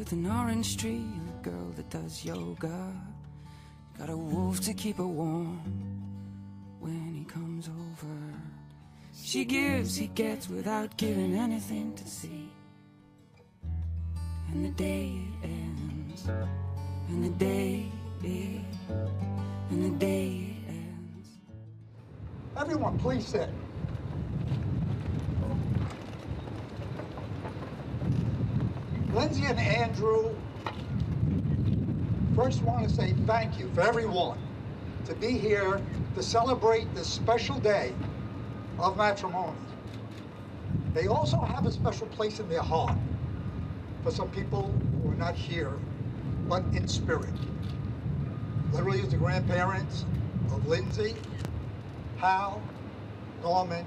with an orange tree and a girl that does yoga. Got a wolf to keep her warm when he comes over. She gives, he gets without giving anything to see. And the day ends, and the day ends. Everyone, please sit. Lindsay and Andrew, first want to say thank you for everyone to be here to celebrate this special day of matrimony. They also have a special place in their heart for some people who are not here, but in spirit. Literally as the grandparents of Lindsay, Hal, Norman,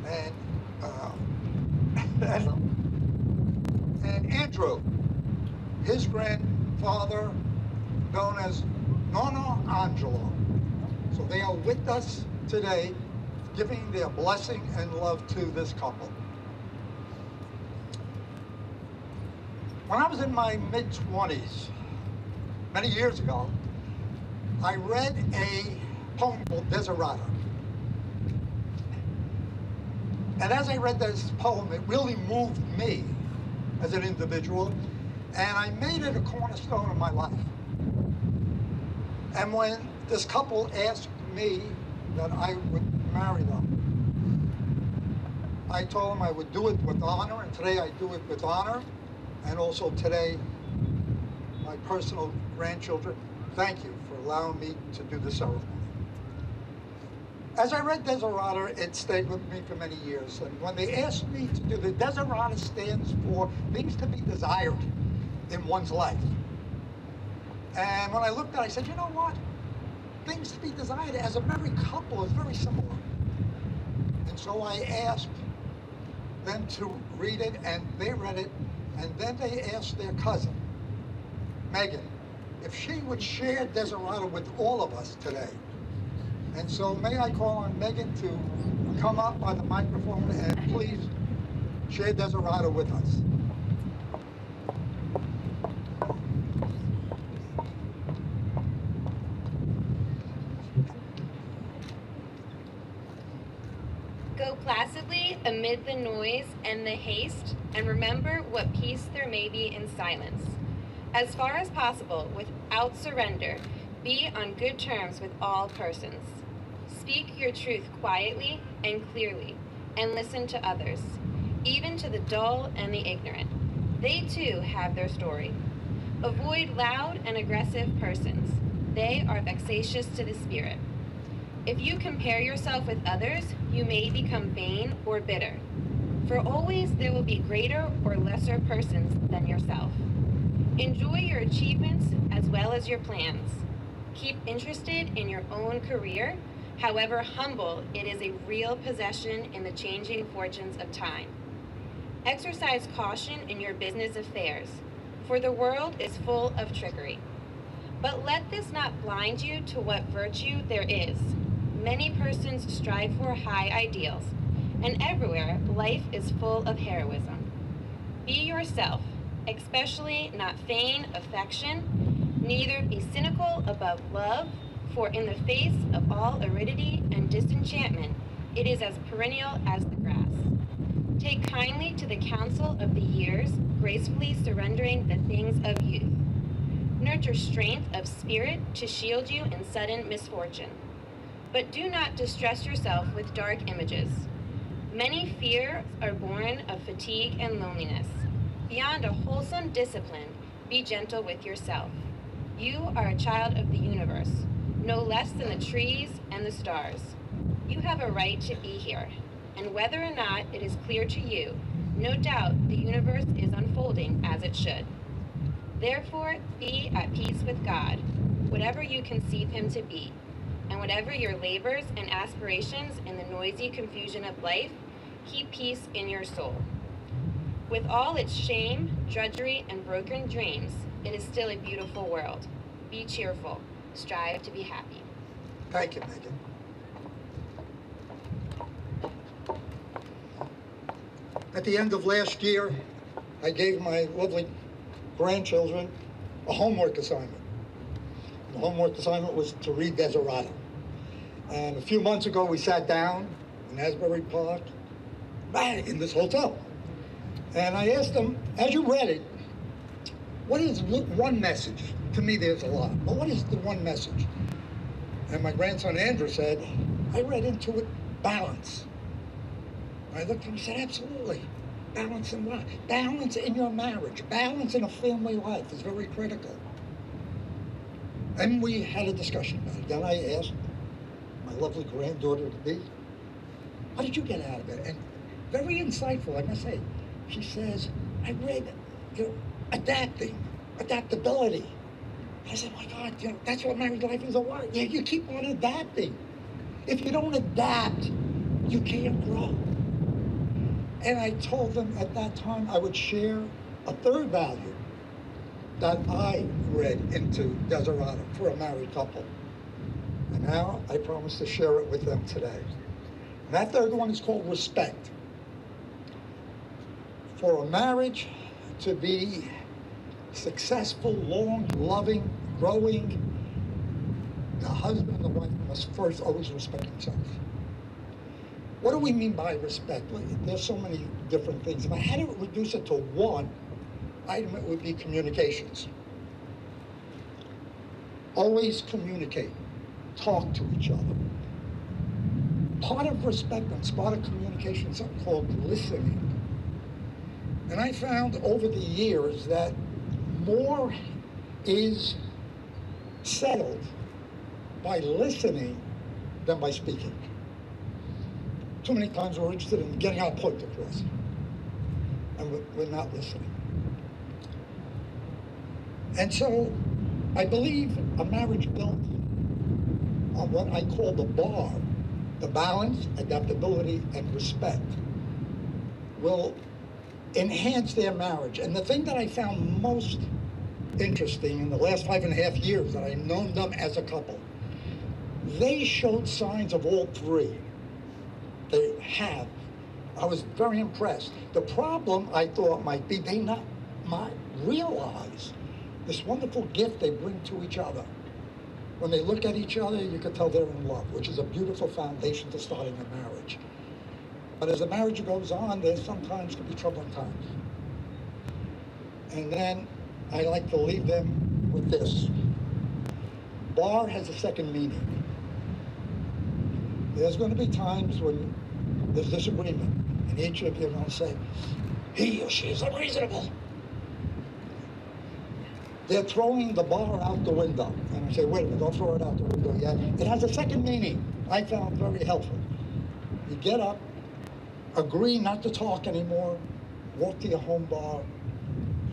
and Andrew, his grandfather, known as Nonna Angelo. So they are with us today, giving their blessing and love to this couple. When I was in my mid-20s, many years ago, I read a poem called Desiderata. And as I read this poem, it really moved me as an individual, and I made it a cornerstone of my life. And when this couple asked me that I would marry them, I told them I would do it with honor, and today I do it with honor. And also today, my personal grandchildren, thank you for allowing me to do the ceremony. As I read Desiderata, it stayed with me for many years. And when they asked me to do the Desiderata, stands for things to be desired in one's life. And when I looked at it, I said, you know what? Things to be desired as a married couple is very similar. And so I asked them to read it, and they read it, and then they asked their cousin, Megan, if she would share Desiderata with all of us today. And so may I call on Megan to come up by the microphone and please share Desiderata with us. Go placidly amid the noise and the haste, and remember what peace there may be in silence. As far as possible, without surrender, be on good terms with all persons. Speak your truth quietly and clearly, and listen to others, even to the dull and the ignorant. They too have their story. Avoid loud and aggressive persons. They are vexatious to the spirit. If you compare yourself with others, you may become vain or bitter. For always there will be greater or lesser persons than yourself. Enjoy your achievements as well as your plans. Keep interested in your own career. However humble, it is a real possession in the changing fortunes of time. Exercise caution in your business affairs, for the world is full of trickery. But let this not blind you to what virtue there is. Many persons strive for high ideals, and everywhere life is full of heroism. Be yourself, especially not feign affection, neither be cynical above love, for in the face of all aridity and disenchantment, it is as perennial as the grass. Take kindly to the counsel of the years, gracefully surrendering the things of youth. Nurture strength of spirit to shield you in sudden misfortune. But do not distress yourself with dark images. Many fears are born of fatigue and loneliness. Beyond a wholesome discipline, be gentle with yourself. You are a child of the universe, no less than the trees and the stars. You have a right to be here, and whether or not it is clear to you, no doubt the universe is unfolding as it should. Therefore, be at peace with God, whatever you conceive him to be, and whatever your labors and aspirations in the noisy confusion of life, keep peace in your soul. With all its shame, drudgery, and broken dreams, it is still a beautiful world. Be cheerful. Strive to be happy. Thank you, Megan. At the end of last year, I gave my lovely grandchildren a homework assignment. The homework assignment was to read Desirado. And a few months ago, we sat down in Asbury Park, right in this hotel. And I asked them, as you read it, what is one message? To me, there's a lot, but what is the one message? And my grandson Andrew said, I read into it balance. I looked at him and said, absolutely. Balance in what? Balance in your marriage. Balance in a family life is very critical. And we had a discussion about it. Then I asked my lovely granddaughter to be, what did you get out of it? And very insightful, I must say. She says, I read, adaptability. I said, my God, that's what married life is about. Yeah, you keep on adapting. If you don't adapt, you can't grow. And I told them at that time I would share a third value that I read into Desirado for a married couple. And now I promise to share it with them today. And that third one is called respect. For a marriage to be successful, long, loving, growing, the husband and the wife must first always respect themselves. What do we mean by respect? There's so many different things. If I had to reduce it to one item, it would be communications. Always communicate. Talk to each other. Part of respect and part of communication is something called listening. And I found over the years that more is settled by listening than by speaking. Too many times we're interested in getting our point across, and we're not listening. And so I believe a marriage built on what I call the bar, the balance, adaptability, and respect, will enhance their marriage. And the thing that I found most interesting in the last 5.5 years that I've known them as a couple, they showed signs of all three. They have. I was very impressed. The problem I thought might be they might realize this wonderful gift they bring to each other. When they look at each other, you can tell they're in love, which is a beautiful foundation to starting a marriage. But as the marriage goes on, there sometimes can be troubling times. And then I like to leave them with this. Bar has a second meaning. There's going to be times when there's disagreement, and each of you are going to say, he or she is unreasonable. They're throwing the bar out the window. And I say, wait a minute, don't throw it out the window yet. It has a second meaning I found very helpful. You get up, agree not to talk anymore, walk to your home bar,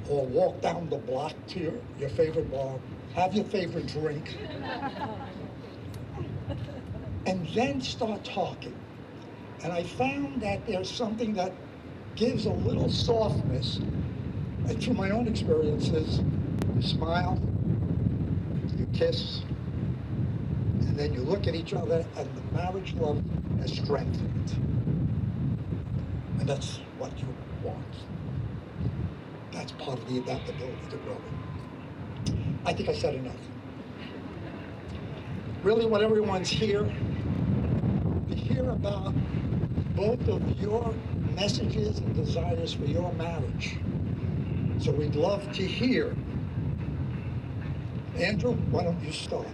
or walk down the block to your favorite bar, have your favorite drink, and then start talking. And I found that there's something that gives a little softness. And through my own experiences, you smile, you kiss, and then you look at each other, and the marriage love has strengthened. And that's what you want. That's part of the adaptability to growing. I think I said enough. Really what everyone's here to hear about both of your messages and desires for your marriage. So we'd love to hear. Andrew, why don't you start?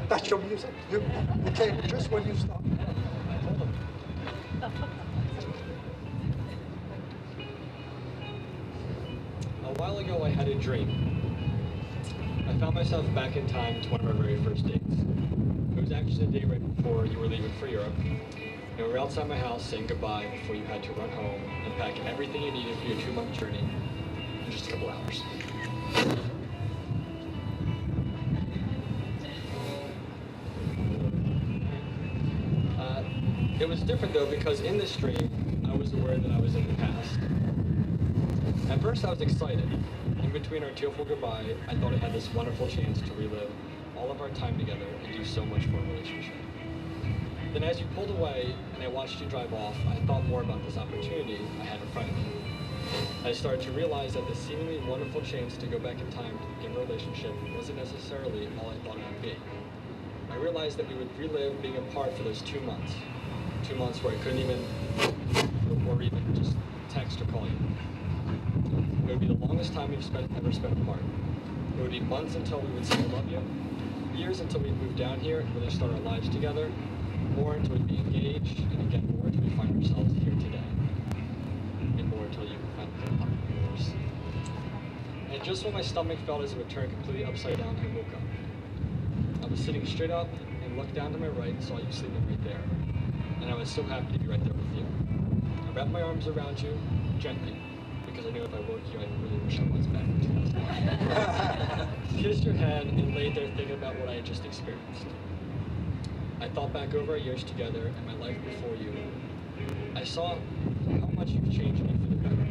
That's your music. You came just when you start. A while ago, I had a dream. I found myself back in time to one of our very first dates. It was actually the day right before you were leaving for Europe. And we were outside my house saying goodbye before you had to run home and pack everything you needed for your 2-month journey in just a couple hours. It was different though because in this dream, I was aware that I was in the past. At first I was excited. In between our tearful goodbye, I thought I had this wonderful chance to relive all all of our time together and do so much for our relationship. Then as you pulled away and I watched you drive off, I thought more about this opportunity I had in front of me. I started to realize that the seemingly wonderful chance to go back in time to begin a relationship wasn't necessarily all I thought it would be. I realized that we would relive being apart for those 2 months. 2 months where I couldn't even, or even just text or call you. It would be the longest time we've ever spent apart. It would be months until we would say I love you, years until we moved down here and really start our lives together, more until we'd be engaged, and again more until we find ourselves here today. And more until you finally get up, of course. And just when my stomach felt as if it turned completely upside down, I woke up. I was sitting straight up and looked down to my right and saw you sleeping right there. And I was so happy to be right there with you. I wrapped my arms around you gently, because I knew if I woke you, I really wish I was back in 2009. Kissed your head and laid there thinking about what I had just experienced. I thought back over our years together and my life before you. I saw how much you've changed me for the better.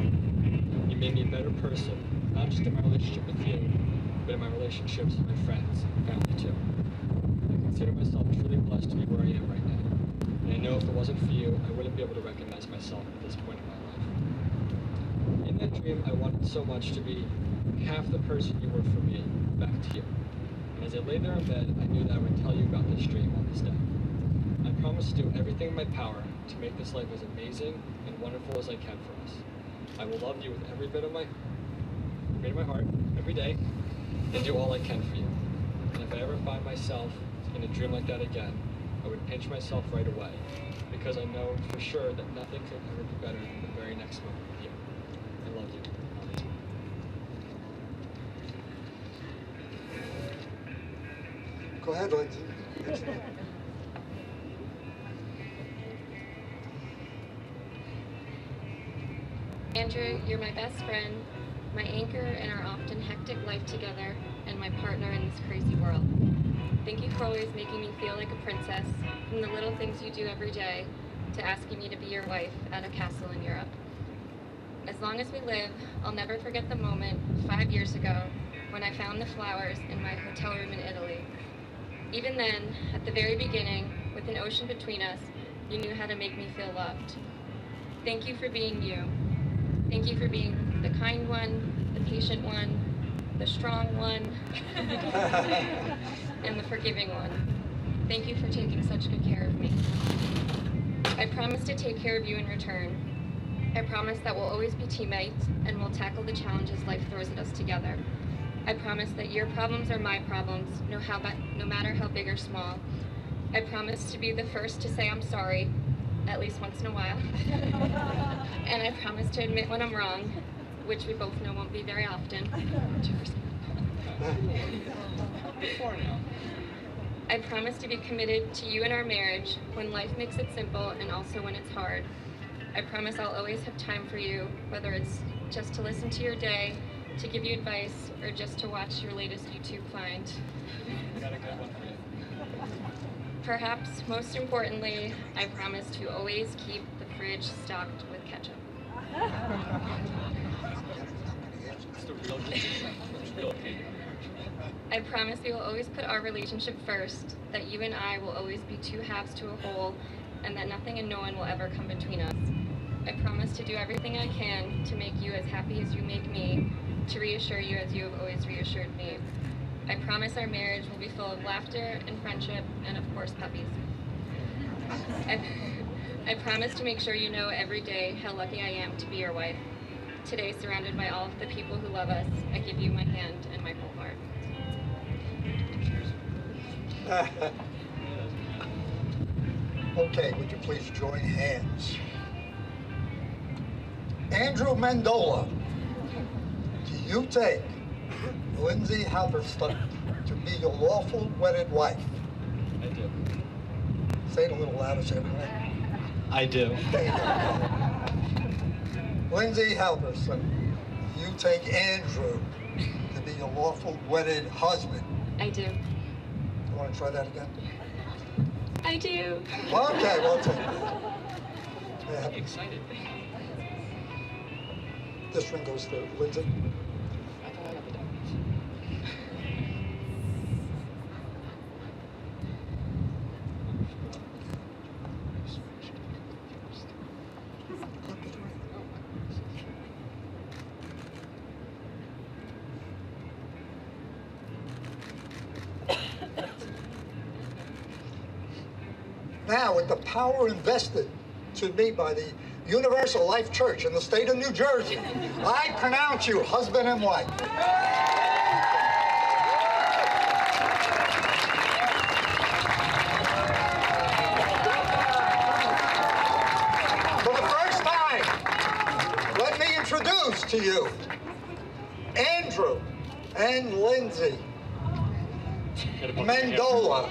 You made me a better person, not just in my relationship with you, but in my relationships with my friends and family too. I consider myself truly blessed to be where I am right now. And I know if it wasn't for you, I wouldn't be able to recognize myself at this point in my life. In that dream, I wanted so much to be half the person you were for me back to you. And as I lay there in bed, I knew that I would tell you about this dream on this day. I promised to do everything in my power to make this life as amazing and wonderful as I can for us. I will love you with every bit of my heart, every day, and do all I can for you. And if I ever find myself in a dream like that again, I would pinch myself right away, because I know for sure that nothing could ever be better than the very next moment with you. I love you. Go ahead, Lindsay. Andrew, you're my best friend, my anchor in our often hectic life together, and my partner in this crazy world. Thank you for always making me feel like a princess, from the little things you do every day to asking me to be your wife at a castle in Europe. As long as we live, I'll never forget the moment 5 years ago when I found the flowers in my hotel room in Italy. Even then, at the very beginning, with an ocean between us, you knew how to make me feel loved. Thank you for being you. Thank you for being the kind one, the patient one, the strong one, and the forgiving one. Thank you for taking such good care of me. I promise to take care of you in return. I promise that we'll always be teammates and we'll tackle the challenges life throws at us together. I promise that your problems are my problems, no matter how big or small. I promise to be the first to say I'm sorry, at least once in a while. And I promise to admit when I'm wrong, which we both know won't be very often. I promise to be committed to you and our marriage when life makes it simple and also when it's hard. I promise I'll always have time for you, whether it's just to listen to your day, to give you advice, or just to watch your latest YouTube find. Got a good one for you. Perhaps most importantly, I promise to always keep the fridge stocked with ketchup. It's the real key. It's the real key. I promise we will always put our relationship first, that you and I will always be two halves to a whole, and that nothing and no one will ever come between us. I promise to do everything I can to make you as happy as you make me, to reassure you as you have always reassured me. I promise our marriage will be full of laughter and friendship and, of course, puppies. I promise to make sure you know every day how lucky I am to be your wife. Today, surrounded by all of the people who love us, I give you my hand and my whole heart. Okay, would you please join hands? Andrew Mendola, do you take Lindsay Halberstam to be your lawful wedded wife? I do. Say it a little louder, say it right. I do. Lindsay Halberstam, do you take Andrew to be your lawful wedded husband? I do. You want to try that again? I do. Okay, well, take it. I'm excited. This ring goes to Lindsay. I thought I got the documents. Now, with the power invested to me by the Universal Life Church in the state of New Jersey, I pronounce you husband and wife. For the first time, let me introduce to you Andrew and Lindsay Mendola.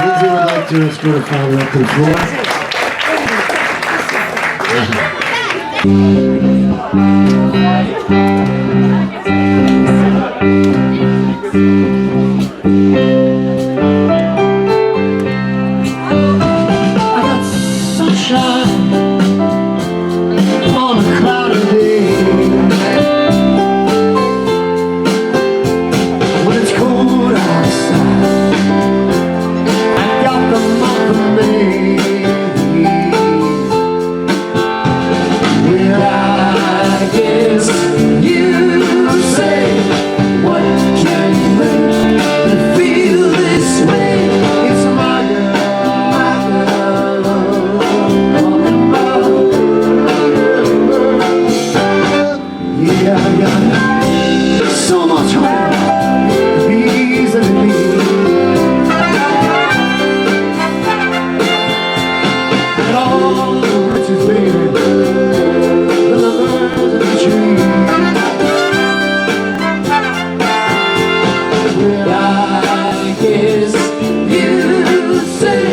Lindsay would like to escort her father up to the floor. I got sunshine on a cloudy day. When it's cold outside, I got the month of May. Well, I guess you say, what can you do? I guess you say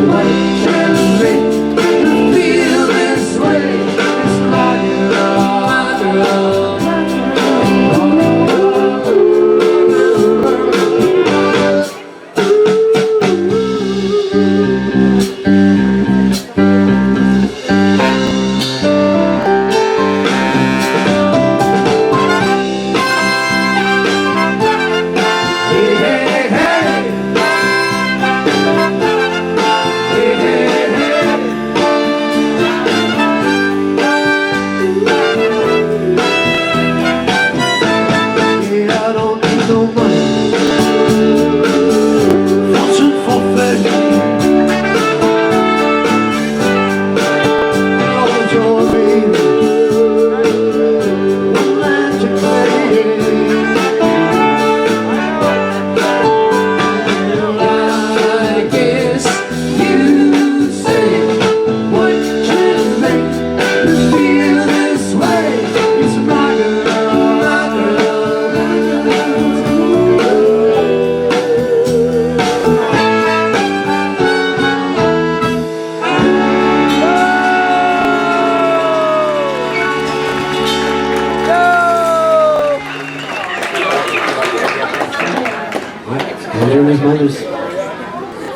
what can make you feel this way. It's my girl, my girl.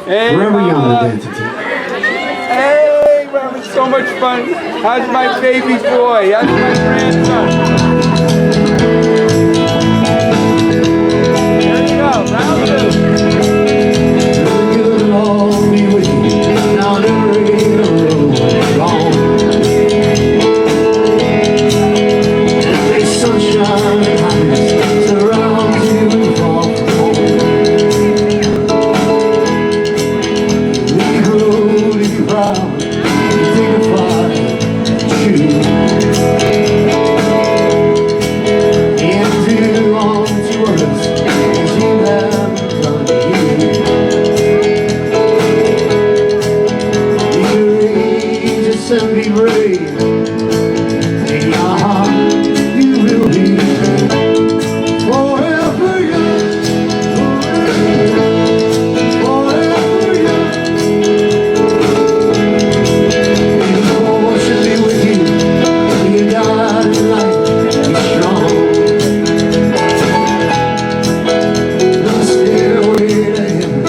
Wherever you are dancing to. Hey, we're having so much fun. How's my baby boy? How's my grandson? There you go, round two. You'll all be with you down the road long. And the sunshine and happiness surrounds you far from home. We grow to be proud, dignified, true. And do unto others as you have done to you. Be courageous and be brave. In your heart you will be forever young, forever young. The Lord should be with you. Be a God in life, be strong. The stairway to heaven,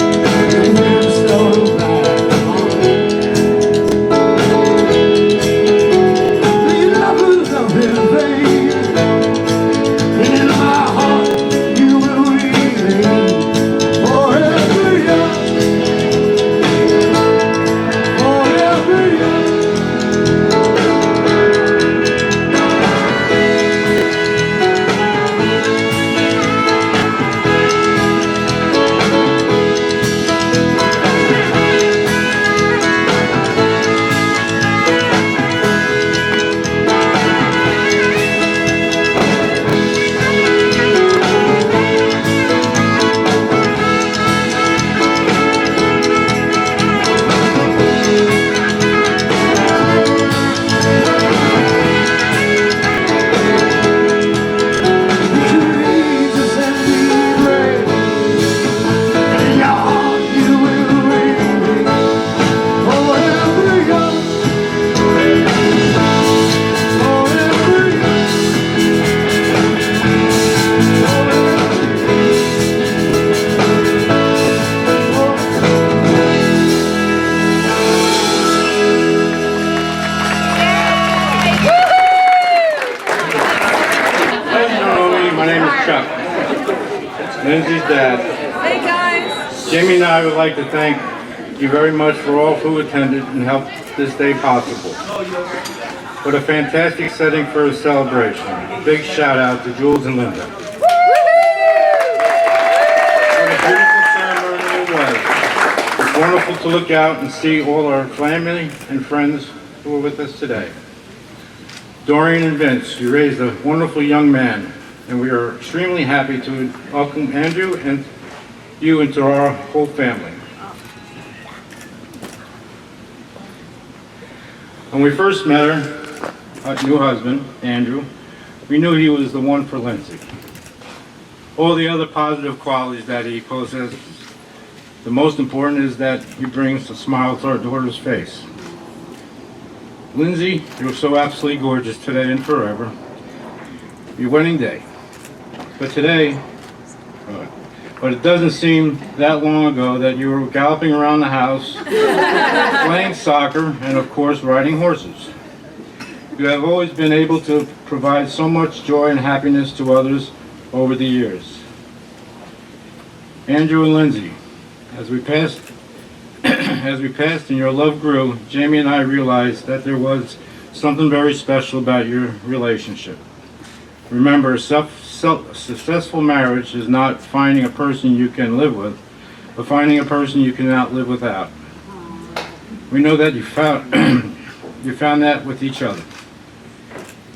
and never slow back on. You never love in vain. In my heart you will remain forever young, forever young. Courageous and be brave. In your heart you will remain forever young, forever young. My name is Chuck. Lindsay's dad. Hey guys! Jamie and I would like to thank you very much for all who attended and helped this day possible. What a fantastic setting for a celebration. Big shout out to Jules and Linda. What a beautiful ceremony it was. It's wonderful to look out and see all our family and friends who are with us today. Dorian and Vince, you raised a wonderful young man, and we are extremely happy to welcome Andrew and you into our whole family. When we first met her, our new husband, Andrew, we knew he was the one for Lindsay. all the other positive qualities that he possesses. The most important is that he brings a smile to our daughter's face. Lindsay, you're so absolutely gorgeous today and forever. Your wedding day. But it doesn't seem that long ago that you were galloping around the house, playing soccer, and of course riding horses. You have always been able to provide so much joy and happiness to others over the years. Andrew and Lindsay, as we passed and your love grew, Jamie and I realized that there was something very special about your relationship. Remember, a successful marriage is not finding a person you can live with, but finding a person you cannot live without. We know that you found that with each other.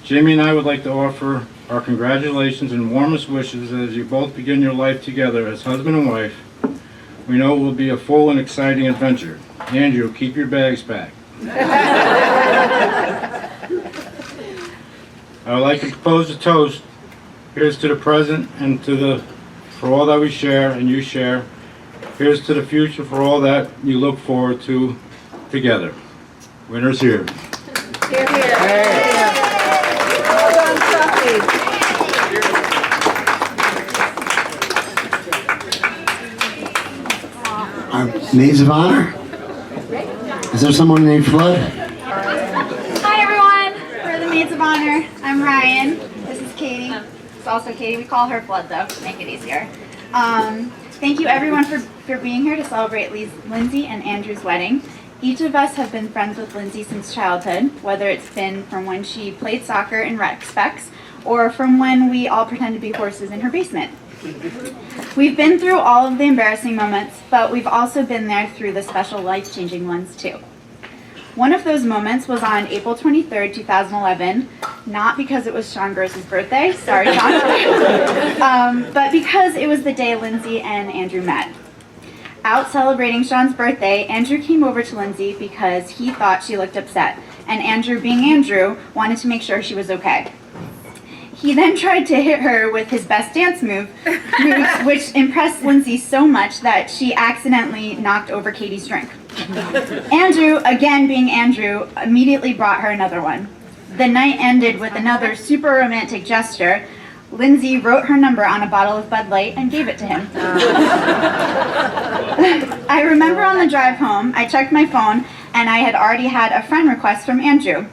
Jamie and I would like to offer our congratulations and warmest wishes as you both begin your life together as husband and wife. We know it will be a full and exciting adventure. Andrew, keep your bags packed. I would like to propose a toast. Here's to the present and for all that we share and you share. Here's to the future for all that you look forward to together. Winners here. Here, here. Our maids of honor? Is there someone named Flood? Hi everyone, we're the maids of honor. I'm Ryan. This is Katie. It's also Katie. We call her Flood though, to make it easier. Thank you everyone for being here to celebrate Lindsay and Andrew's wedding. Each of us have been friends with Lindsay since childhood, whether it's been from when she played soccer in rec specs or from when we all pretend to be horses in her basement. We've been through all of the embarrassing moments, but we've also been there through the special life-changing ones too. One of those moments was on April 23rd, 2011, not because it was Sean Gross's birthday, sorry Sean, but because it was the day Lindsay and Andrew met. Out celebrating Sean's birthday, Andrew came over to Lindsay because he thought she looked upset, and Andrew, being Andrew, wanted to make sure she was okay. He then tried to hit her with his best dance moves, which impressed Lindsay so much that she accidentally knocked over Katie's drink. Andrew, again being Andrew, immediately brought her another one. The night ended with another super romantic gesture. Lindsay wrote her number on a bottle of Bud Light and gave it to him. I remember on the drive home, I checked my phone and I had already had a friend request from Andrew.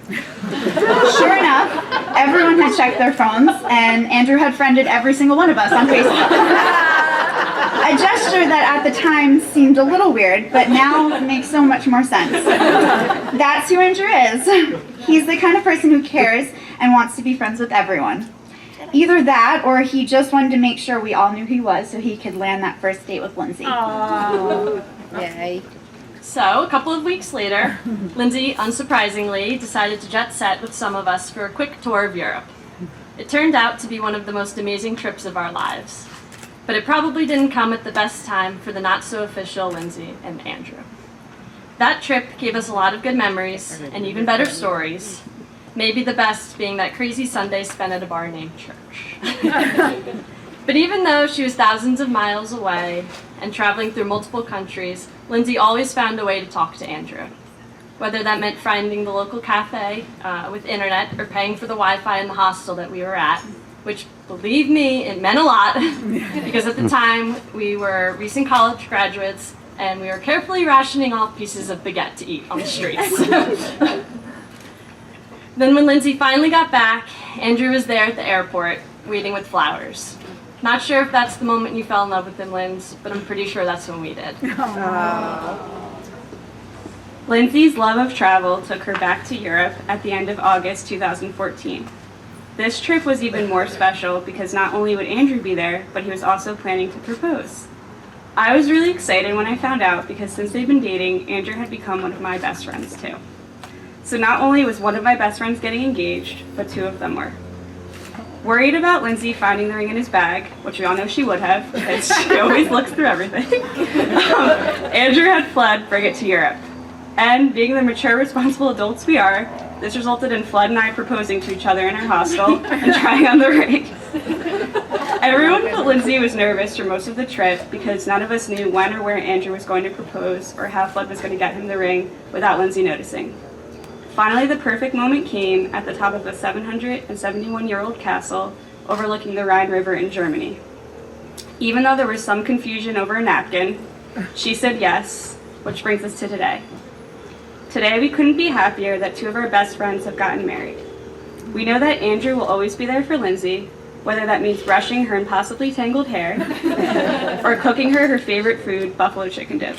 Sure enough, everyone had checked their phones and Andrew had friended every single one of us on Facebook. A gesture that at the time seemed a little weird, but now makes so much more sense. That's who Andrew is. He's the kind of person who cares and wants to be friends with everyone. Either that, or he just wanted to make sure we all knew who he was so he could land that first date with Lindsay. Aww. Yay. So, a couple of weeks later, Lindsay, unsurprisingly, decided to jet set with some of us for a quick tour of Europe. It turned out to be one of the most amazing trips of our lives. But it probably didn't come at the best time for the not-so-official Lindsay and Andrew. That trip gave us a lot of good memories and even better stories. Maybe the best being that crazy Sunday spent at a bar named Church. But even though she was thousands of miles away and traveling through multiple countries, Lindsay always found a way to talk to Andrew. Whether that meant finding the local cafe with internet or paying for the Wi-Fi in the hostel that we were at, which, believe me, it meant a lot, because at the time we were recent college graduates and we were carefully rationing off pieces of baguette to eat on the streets. Then when Lindsay finally got back, Andrew was there at the airport, waiting with flowers. Not sure if that's the moment you fell in love with him, Linz, but I'm pretty sure that's when we did. Lindsay's love of travel took her back to Europe at the end of August 2014. This trip was even more special because not only would Andrew be there, but he was also planning to propose. I was really excited when I found out because since they've been dating, Andrew had become one of my best friends too. So not only was one of my best friends getting engaged, but two of them were. Worried about Lindsay finding the ring in his bag, which we all know she would have, because she always looks through everything, Andrew had Flood bring it to Europe. And being the mature, responsible adults we are, this resulted in Flood and I proposing to each other in our hostel and trying on the ring. Everyone but Lindsay was nervous for most of the trip because none of us knew when or where Andrew was going to propose or how Flood was going to get him the ring without Lindsay noticing. Finally, the perfect moment came at the top of a 771-year-old castle overlooking the Rhine River in Germany. Even though there was some confusion over a napkin, she said yes, which brings us to today. Today, we couldn't be happier that two of our best friends have gotten married. We know that Andrew will always be there for Lindsay, whether that means brushing her impossibly tangled hair or cooking her favorite food, buffalo chicken dip.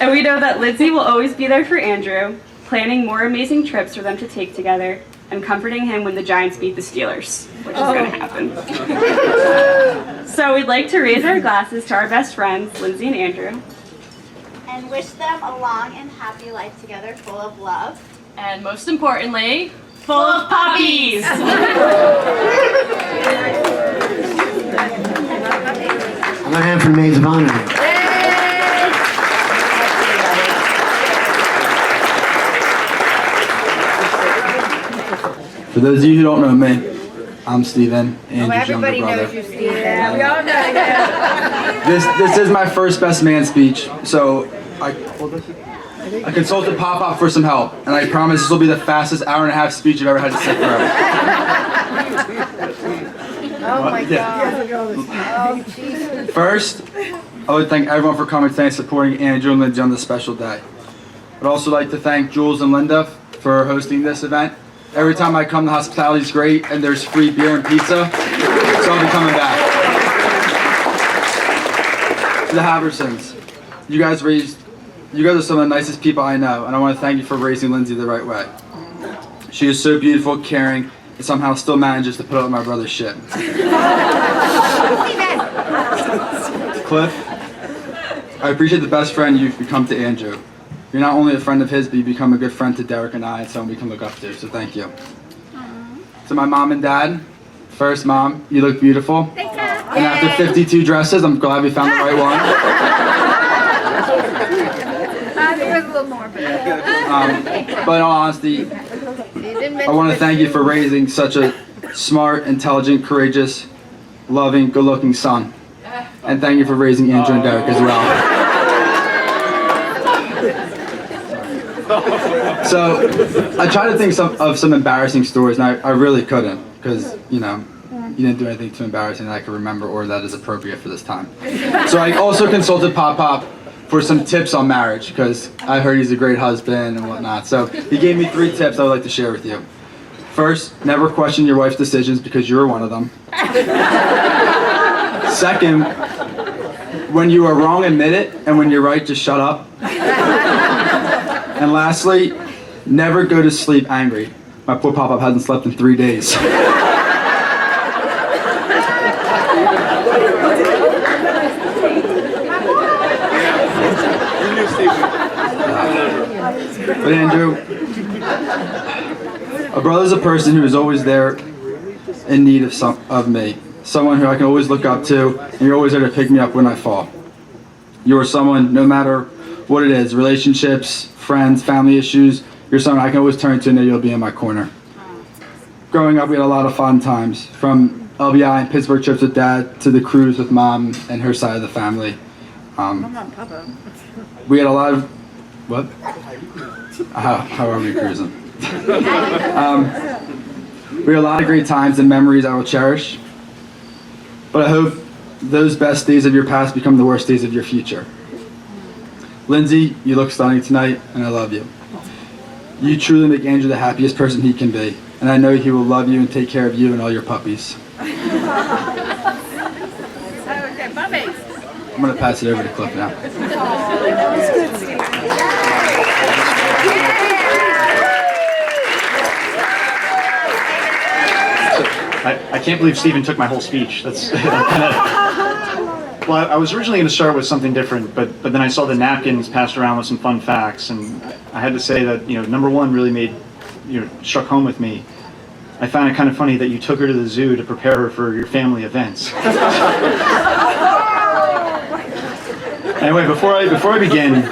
And we know that Lindsay will always be there for Andrew, planning more amazing trips for them to take together and comforting him when the Giants beat the Steelers, which is going to happen. So we'd like to raise our glasses to our best friends, Lindsay and Andrew. And wish them a long and happy life together, full of love. And most importantly, full of puppies! I'm gonna hand for the maids of honor. For those of you who don't know me, I'm Steven, Andrew's younger Everybody brother. knows you, Steve. Yeah, we all know you. This is my first best man speech, so I consulted Pop-Pop for some help, and I promise this will be the fastest hour-and-a-half speech I've ever had to sit through. Oh my Yeah. God. Oh, Jesus. First, I would thank everyone for coming today and supporting Andrew and Lindsay on this special day. I'd also like to thank Jules and Linda for hosting this event. Every time I come, the hospitality is great, and there's free beer and pizza, so I'll be coming back. To the Haversons, you guys are some of the nicest people I know, and I want to thank you for raising Lindsay the right way. She is so beautiful, caring, and somehow still manages to put up with my brother's shit. Cliff, I appreciate the best friend you've become to Andrew. You're not only a friend of his, but you become a good friend to Derek and I, and someone we can look up to, so thank you. To my mom and dad, first, Mom, you look beautiful. Thanks, And after 52 dresses, I'm glad we found the right one. There was a little more, but But in all honesty, I want to thank you for raising such a smart, intelligent, courageous, loving, good-looking son. And thank you for raising Andrew and Derek as well. So, I tried to think of some embarrassing stories, and I really couldn't, because, you didn't do anything too embarrassing that I could remember or that is appropriate for this time. So I also consulted Pop-Pop for some tips on marriage, because I heard he's a great husband and whatnot. So he gave me 3 tips I would like to share with you. First, never question your wife's decisions because you're one of them. Second, when you are wrong, admit it, and when you're right, just shut up. And lastly, never go to sleep angry. My poor Pop-Pop hasn't slept in 3 days. But Andrew, a brother's a person who is always there in need of me. Someone who I can always look up to, and you're always there to pick me up when I fall. You are someone, no matter what it is, relationships, friends, family issues, you're someone I can always turn to and know you'll be in my corner. Growing up, we had a lot of fun times, from LBI and Pittsburgh trips with Dad to the cruise with Mom and her side of the family. We had a lot of, what? How are we cruising? We had a lot of great times and memories I will cherish, but I hope those best days of your past become the worst days of your future. Lindsay, you look stunning tonight, and I love you. You truly make Andrew the happiest person he can be, and I know he will love you and take care of you and all your puppies. okay, puppies. I'm going to pass it over to Cliff now. I can't believe Steven took my whole speech. That's Well, I was originally going to start with something different, but then I saw the napkins passed around with some fun facts, and I had to say that, number one really struck home with me. I found it kind of funny that you took her to the zoo to prepare her for your family events. Anyway, before I begin,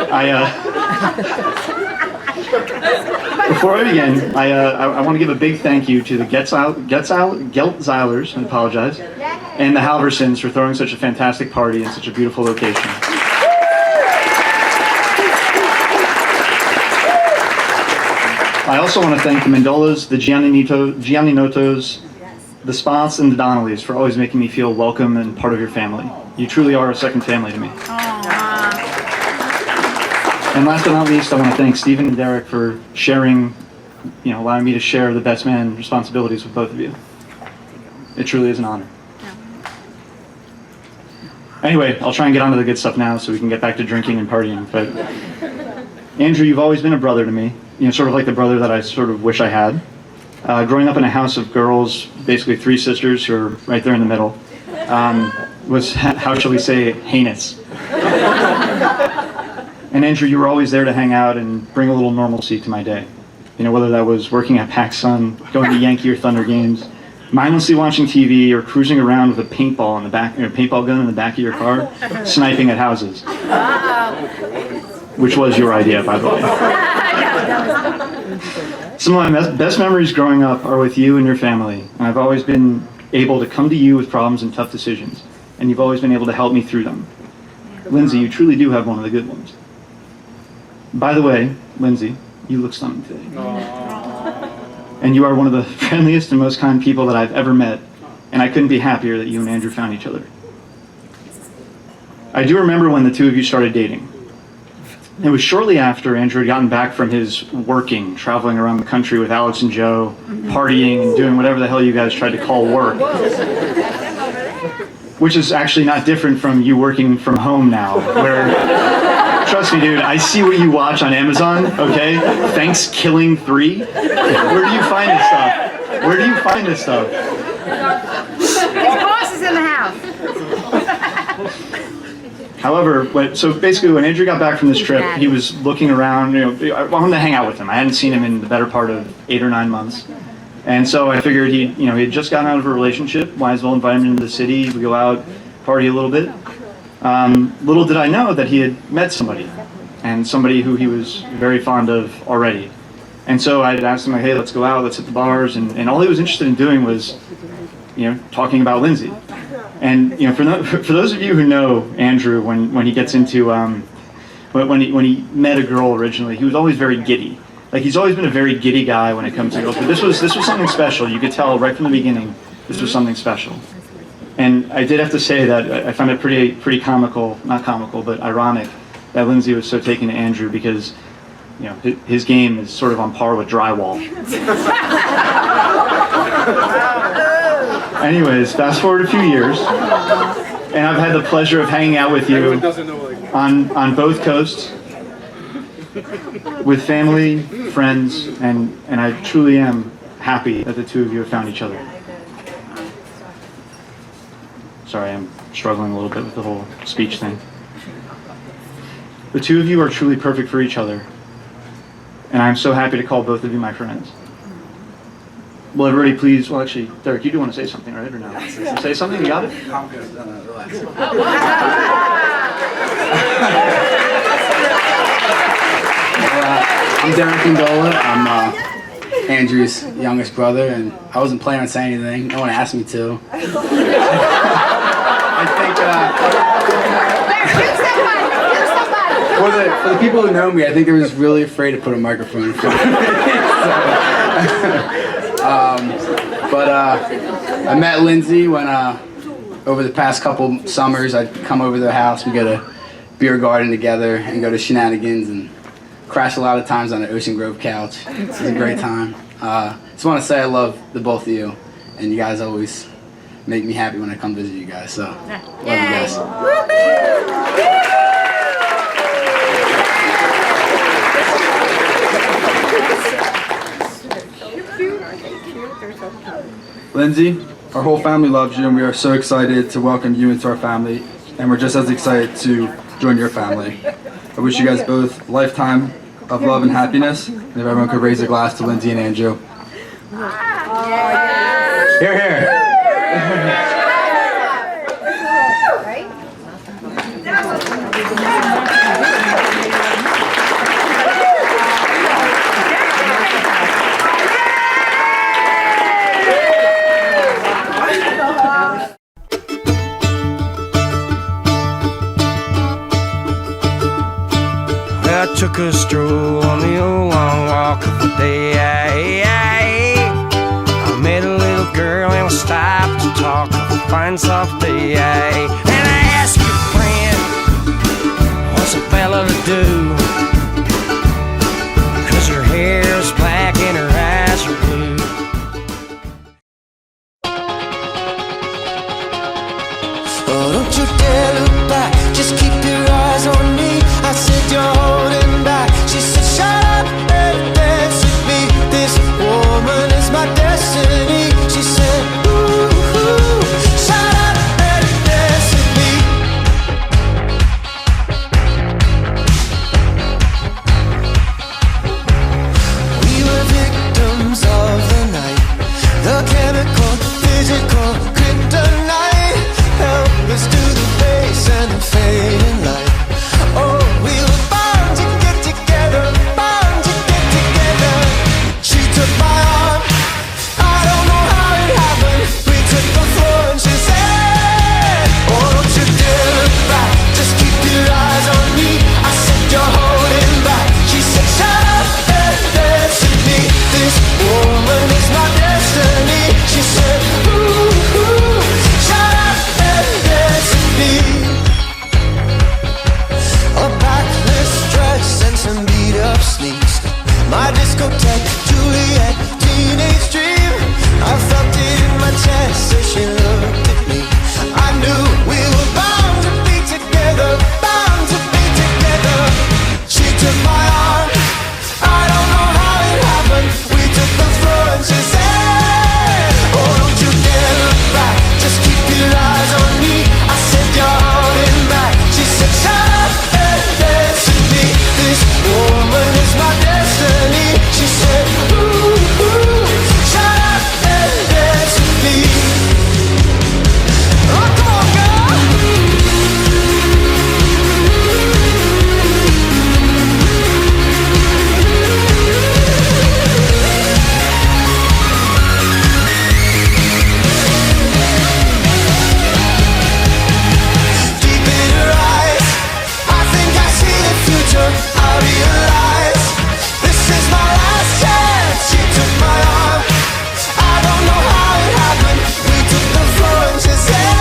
Before I begin, I want to give a big thank you to the Geltzilers, I apologize, and the Halversons for throwing such a fantastic party in such a beautiful location. I also want to thank the Mendolas, the Gianninotos, the Spots, and the Donnellys for always making me feel welcome and part of your family. You truly are a second family to me. And last but not least, I want to thank Stephen and Derek for sharing, allowing me to share the best man responsibilities with both of you. It truly is an honor. Anyway, I'll try and get on to the good stuff now so we can get back to drinking and partying. But Andrew, you've always been a brother to me. Sort of like the brother that I sort of wish I had. Growing up in a house of girls, basically 3 sisters who are right there in the middle, was, how shall we say, heinous. And Andrew, you were always there to hang out and bring a little normalcy to my day. Whether that was working at PacSun, going to Yankee or Thunder games, mindlessly watching TV, or cruising around with a paintball in the back, paintball gun in the back of your car, sniping at houses. Which was your idea, by the way. Some of my best memories growing up are with you and your family. And I've always been able to come to you with problems and tough decisions. And you've always been able to help me through them. Lindsay, you truly do have one of the good ones. By the way, Lindsay, you look stunning today. And you are one of the friendliest and most kind people that I've ever met. And I couldn't be happier that you and Andrew found each other. I do remember when the two of you started dating. It was shortly after Andrew had gotten back from his traveling around the country with Alex and Joe, partying and doing whatever the hell you guys tried to call work. Which is actually not different from you working from home now, where, trust me dude, I see what you watch on Amazon, okay? Thanks Killing 3? Where do you find this stuff? Where do you find this stuff? His boss is in the house. However, so basically when Andrew got back from this trip, he was looking around, I wanted to hang out with him. I hadn't seen him in the better part of 8 or 9 months. And so I figured he had just gotten out of a relationship, might as well invite him into the city, we go out, party a little bit. Little did I know that he had met somebody, and somebody who he was very fond of already. And so I had asked him, hey, let's go out, let's hit the bars, and all he was interested in doing was, talking about Lindsay. And for those of you who know Andrew, when he gets into when he met a girl originally, he was always very giddy. Like he's always been a very giddy guy when it comes to girls. But this was something special. You could tell right from the beginning this was something special. And I did have to say that I found it pretty comical, not comical, but ironic that Lindsay was so taken to Andrew because his game is sort of on par with drywall. Anyways, fast forward a few years, and I've had the pleasure of hanging out with you on both coasts, with family, friends, and I truly am happy that the two of you have found each other. Sorry, I'm struggling a little bit with the whole speech thing. The two of you are truly perfect for each other, and I'm so happy to call both of you my friends. Will everybody please, well actually, Derek, you do want to say something, right, or no? Say something, you got it? I'm good, relax. I'm Derek Mendola. I'm Andrew's youngest brother, and I wasn't planning on saying anything. No one asked me to. I think, for the people who know me, I think I was really afraid to put a microphone in front of me. But I met Lindsay when, over the past couple summers, I'd come over to their house. We go to beer garden together and go to shenanigans and crash a lot of times on the Ocean Grove couch. It's a great time. Just want to say I love the both of you, and you guys always make me happy when I come visit you guys. So, love you guys. Lindsay, our whole family loves you, and we are so excited to welcome you into our family, and we're just as excited to join your family. I wish you guys both a lifetime of love and happiness, and if everyone could raise a glass to Lindsay and Andrew. Here, here. I took a stroll on the old long walk of the day. I met a little girl and I stopped to talk of a fine soft day. And I asked her, friend, what's a fella to do? 'Cause her hair is black and her eyes are blue. Oh, don't you dare look back, just keep your eyes on me. I said you're holding back. She said shut up and dance with me. This woman is my destiny. She said ooh, ooh, shut up and dance with me. We were victims of the night, the chemical, physical kryptonite. Helpless to the face and the fading light. Oh, we were bound to get together, bound to get together. She took my arm, I don't know how it happened. We took the floor and she said, oh, don't you dare look back, just keep your eyes on me. I said you're holding back. She said shut up and dance with me. This woman is my destiny. She said ooh, ooh, shut up and dance with me. A backless dress and some beat up sneaks. My discotheque, Juliet, teenage dream. I felt it in my chest as she looked at me. I knew we were bound to be together, bound to be together. She took my arm, I don't know how it happened. We took the floor and she said, oh, don't you dare look back, just keep your eyes on me. I said you're holding back. She said shut up and dance with me. This woman is my destiny. She said ooh, ooh, shut up and dance with me. Oh, come on, girl. Deep in her eyes, I think I see the future. I realize this is my last chance. She took my arm, I don't know how it happened. We took the floor and she said,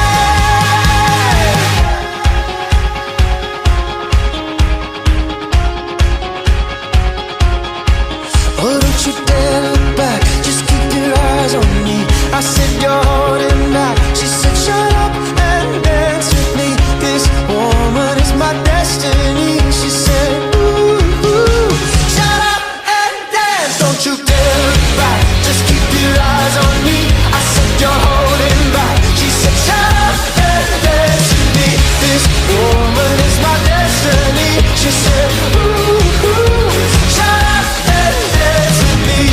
oh, don't you dare look back, just keep your eyes on me. I said you're holding back. She said shut up and dance with me. This woman is my destiny. She said ooh, ooh, shut up and dance. Don't you dare look back, just keep your eyes on me. I said you're holding back. She said shut up and dance with me. This woman is my destiny. She said ooh, ooh, shut up and dance with me.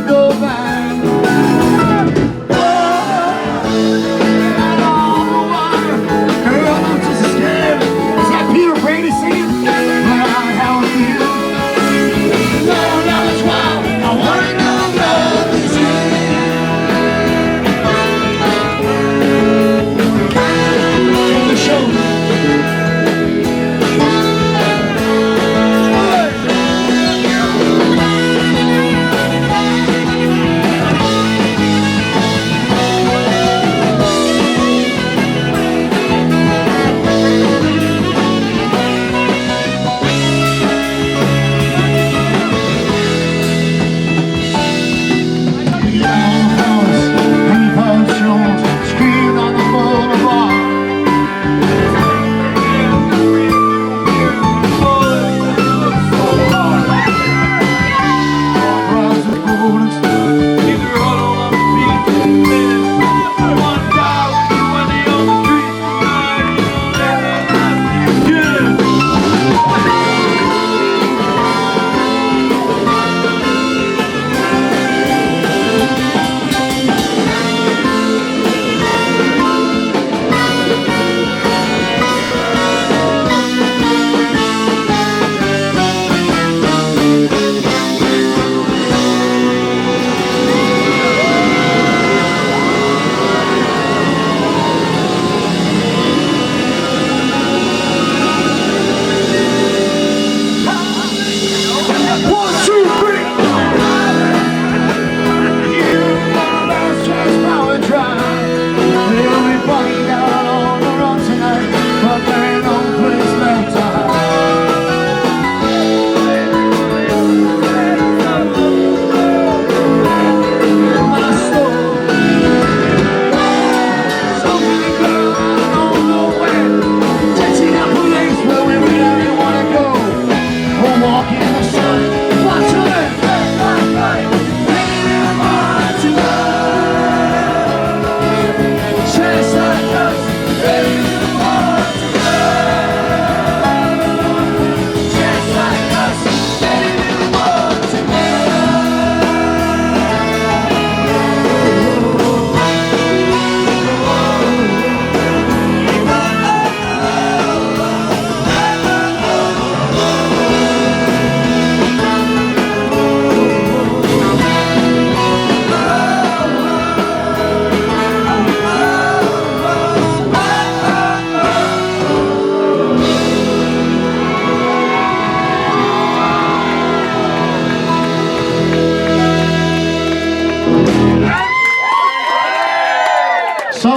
go back.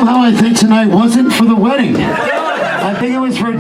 Somehow I think tonight wasn't for the wedding. I think it was for